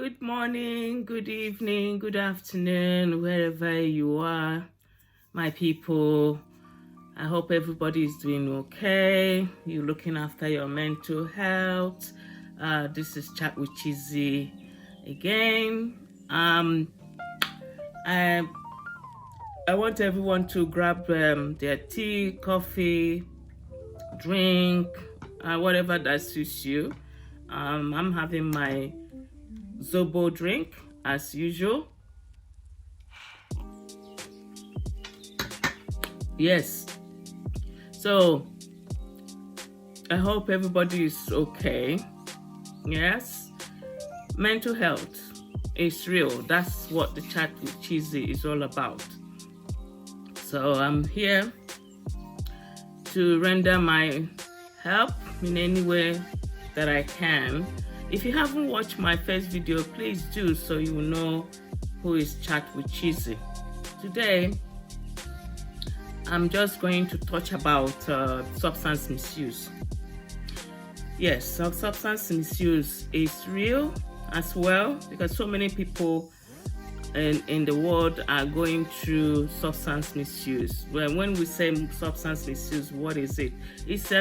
Good morning, good evening, good afternoon, wherever you are, my people. I hope everybody is doing okay. You're looking after your mental health. This is Chat with Chizzy again. I want everyone to grab their tea, coffee, drink, whatever that suits you. I'm having my Zobo drink as usual. Yes. So I hope everybody is okay. Yes. Mental health is real. That's what the Chat with Chizzy is all about. So I'm here to render my help in any way that I can. If you haven't watched my first video, please do, so you will know who is Chat with Chizzy. Today, I'm just going to touch about substance misuse. Yes, substance misuse is real as well, because so many people in the world are going through substance misuse. Well, when we say substance misuse, what is it? It's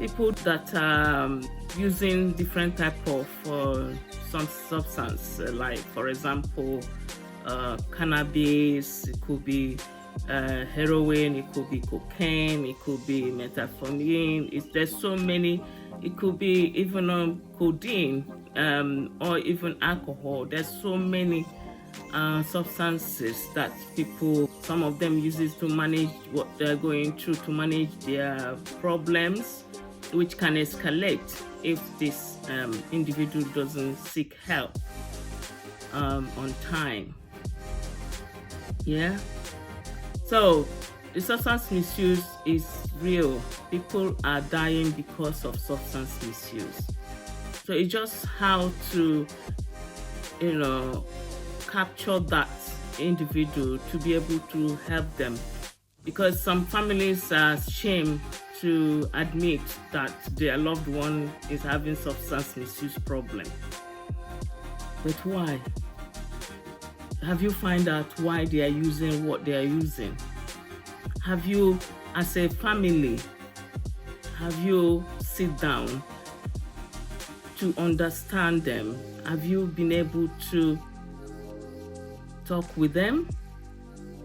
people that are using different type of some substance, like for example, cannabis. It could be heroin, it could be cocaine, it could be methamphetamine. There's so many. It could be even codeine or even alcohol. There's so many substances that people, some of them uses to manage what they're going through, to manage their problems, which can escalate if this individual doesn't seek help on time. Yeah. So the substance misuse is real. People are dying because of substance misuse. So it's just how to, capture that individual to be able to help them, because some families are ashamed to admit that their loved one is having substance misuse problem. But why? Have you find out why they are using what they are using? Have you, as a family, have you sit down to understand them? Have you been able to talk with them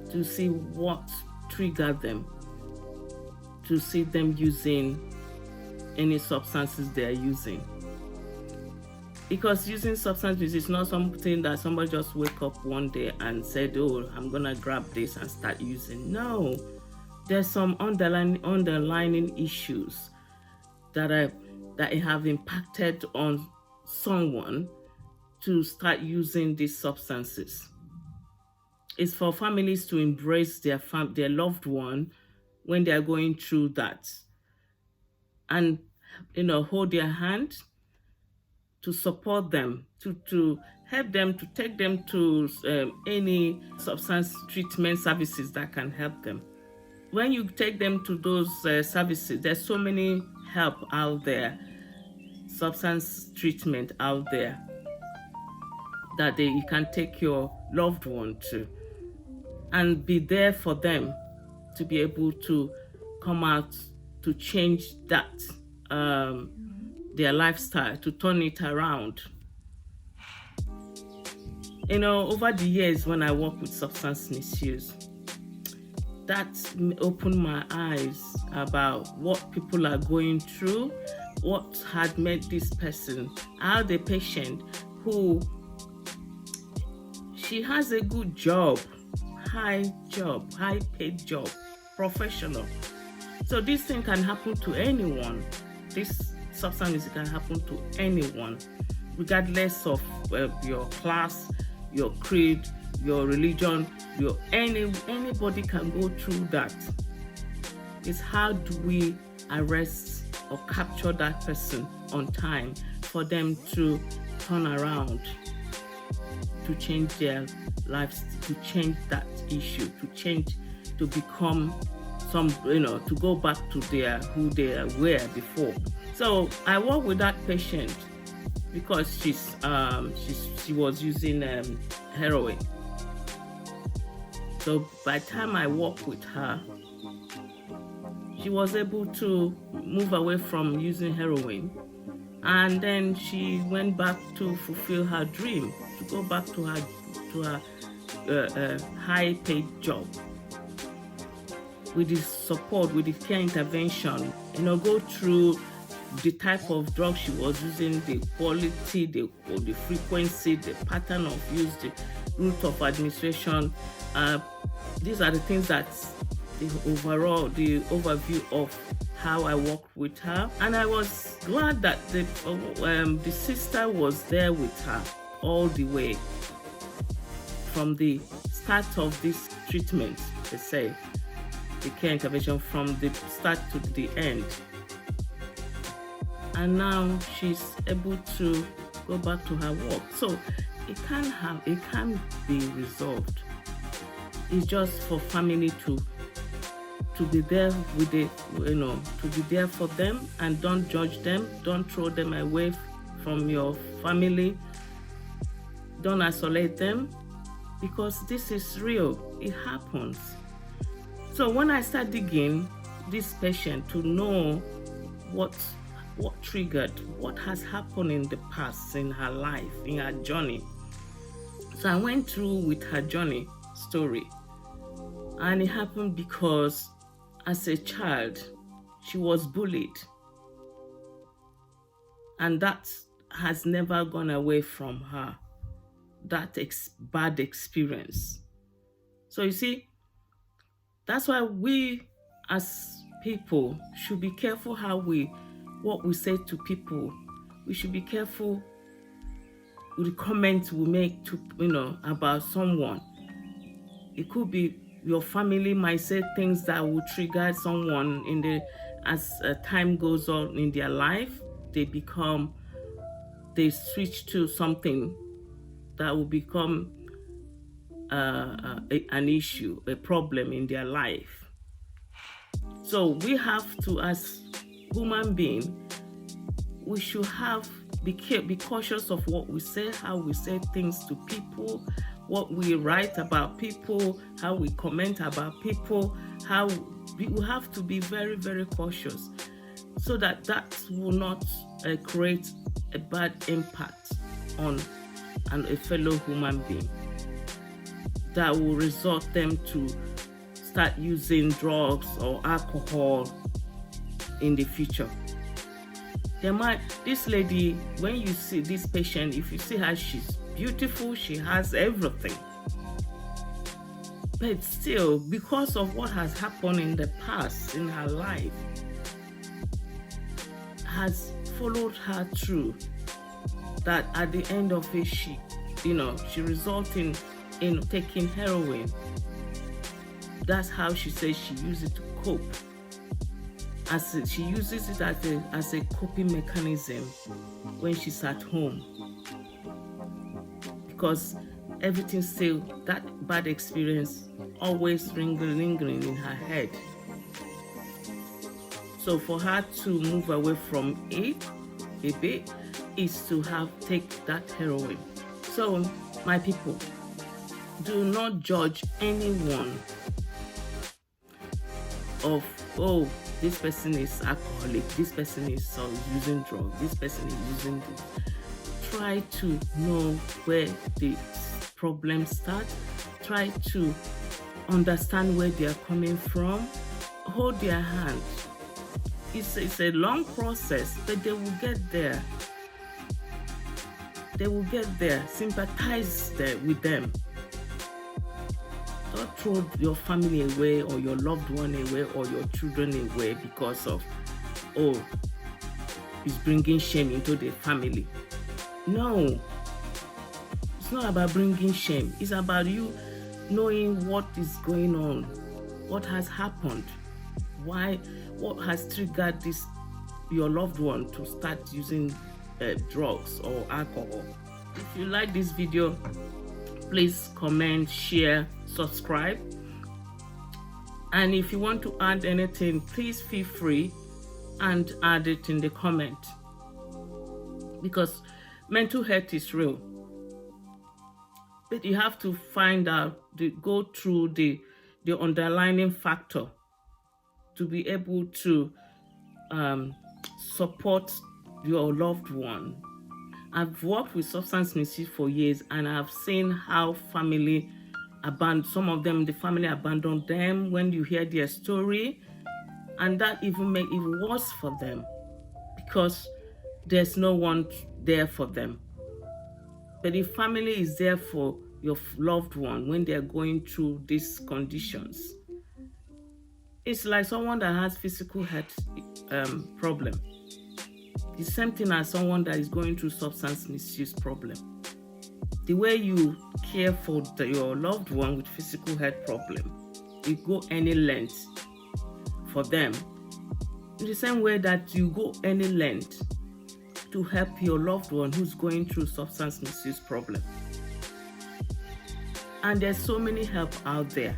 to see what triggered them, to see them using any substances they are using? Because using substances is not something that somebody just wake up one day and said, oh, I'm gonna grab this and start using. No, there's some underlying issues that have impacted on someone to start using these substances. It's for families to embrace their loved one when they are going through that, and hold their hand, to support them, to help them, to take them to any substance treatment services that can help them. When you take them to those services, there's so many help out there, substance treatment out there, that you can take your loved one to and be there for them to be able to come out, to change that their lifestyle, to turn it around. Over the years when I work with substance misuse, that opened my eyes about what people are going through, what had made this person, how the patient who, she has a good job, high paid job, professional. So this thing can happen to anyone. This substance can happen to anyone, regardless of your class, your creed, your religion, anybody can go through that. It's how do we arrest or capture that person on time for them to turn around, to change their lives, to change that issue, to become to go back to who they were before. So I work with that patient because she was using heroin. So by the time I worked with her, she was able to move away from using heroin, and then she went back to fulfill her dream, to go back to her high-paid job. With the support, with the care intervention, go through the type of drug she was using, the quality, the frequency, the pattern of use, the route of administration. These are the things that the overview of how I worked with her. And I was glad that the sister was there with her all the way, from the start of this treatment, they say, the care intervention, from the start to the end. And now she's able to go back to her work. So it can be resolved. It's just for family to be there with to be there for them, and don't judge them, don't throw them away from your family, don't isolate them, because this is real, it happens. So when I start digging this patient to know what triggered, what has happened in the past, in her life, in her journey. So I went through with her journey story, and it happened because as a child, she was bullied, and that has never gone away from her, that bad experience. So you see, that's why we as people should be careful what we say to people. We should be careful with the comments we make to about someone. It could be your family might say things that will trigger someone as time goes on in their life. They switch to something that will become an issue, a problem in their life. So we have to, as human beings, we should be cautious of what we say, how we say things to people, what we write about people, how we comment about people. We have to be very, very cautious, so that will not create a bad impact on a fellow human being, that will result them to start using drugs or alcohol in the future. This lady, when you see this patient, if you see her, she's beautiful, she has everything. But still, because of what has happened in the past in her life, has followed her through, that at the end of it, she resulted in taking heroin. That's how she says she used it to cope. She uses it as a coping mechanism when she's at home, because everything still, that bad experience always lingering in her head. So for her to move away from it a bit is to take that heroin. So my people, do not judge anyone of, oh, this person is alcoholic, this person is using drugs, this person is using this. Try to know where the problem starts. Try to understand where they are coming from. Hold their hand. It's a long process, but they will get there. They will get there. Sympathize with them. Don't throw your family away, or your loved one away, or your children away because of, oh, it's bringing shame into the family. No, it's not about bringing shame. It's about you knowing what is going on, what has happened, what has triggered your loved one to start using drugs or alcohol. If you like this video, please comment, share, subscribe. And if you want to add anything, please feel free and add it in the comment, because Mental health is real, but you have to find out, go through the underlying factor to be able to support your loved one. I've worked with substance misuse for years, and I've seen how family some of them, the family abandoned them when you hear their story, and that even make it worse for them because there's no one there for them. But if family is there for your loved one when they're going through these conditions, it's like someone that has physical health problem. The same thing as someone that is going through substance misuse problem. The way you care for your loved one with physical health problem, you go any length for them. In the same way that you go any length to help your loved one who's going through substance misuse problem. And there's so many help out there,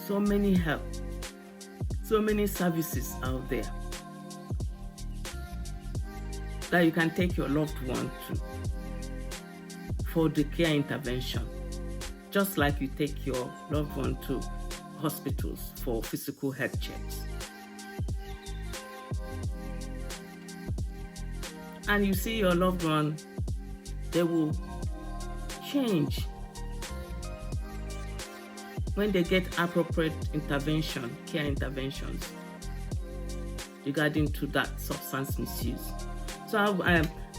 so many help, so many services out there that you can take your loved one to for the care intervention, just like you take your loved one to hospitals for physical health checks. And you see your loved one, they will change when they get appropriate intervention, care interventions regarding to that substance misuse. So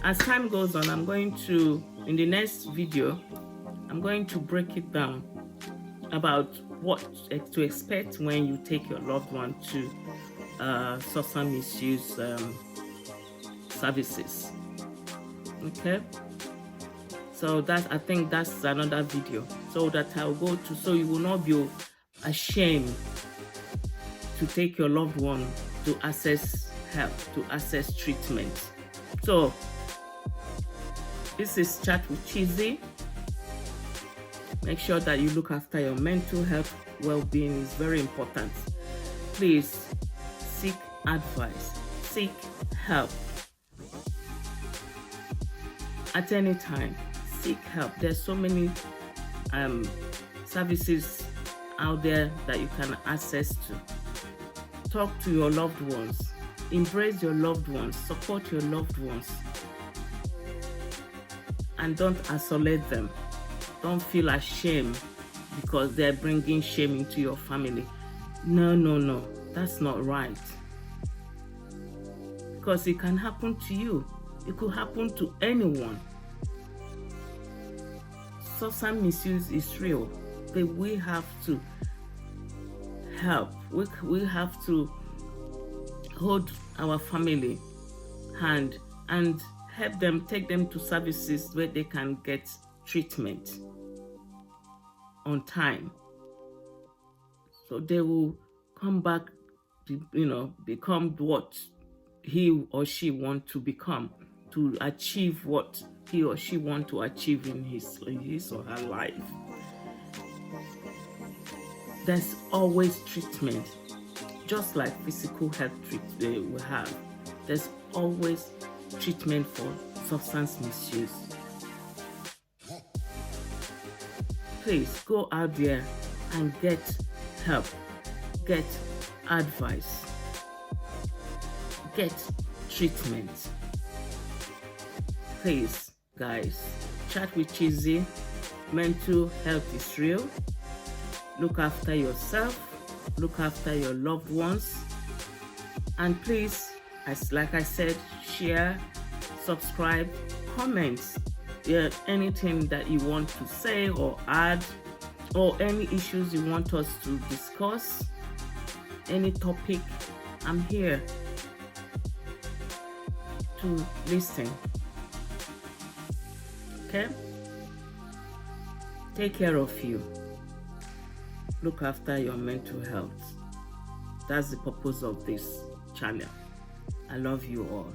as time goes on, I'm going to, in the next video, I'm going to break it down about what to expect when you take your loved one to substance misuse services. Okay, so I think that's another video, so that I'll go to, so you will not be ashamed to take your loved one to access help, to access treatment. So this is Chat with Chizzy. Make sure that you look after your mental health. Well-being is very important. Please seek advice, seek help. At any time, seek help. There's so many services out there that you can access to. Talk to your loved ones. Embrace your loved ones. Support your loved ones. And don't isolate them. Don't feel ashamed because they're bringing shame into your family. No. That's not right. Because it can happen to you. It could happen to anyone. Substance misuse is real, but we have to help. We have to hold our family hand and help them, take them to services where they can get treatment on time, so they will come back to, become what he or she want to become, to achieve what he or she want to achieve in his or her life. There's always treatment, just like physical health treatment we have. There's always treatment for substance misuse. Please go out there and get help, get advice, get treatment. Please, guys, Chat with Chizzy. Mental health is real. Look after yourself, look after your loved ones, and please, like I said, share, subscribe, comment. Anything that you want to say or add, or any issues you want us to discuss, any topic, I'm here to listen. Okay? Take care of you. Look after your mental health. That's the purpose of this channel. I love you all.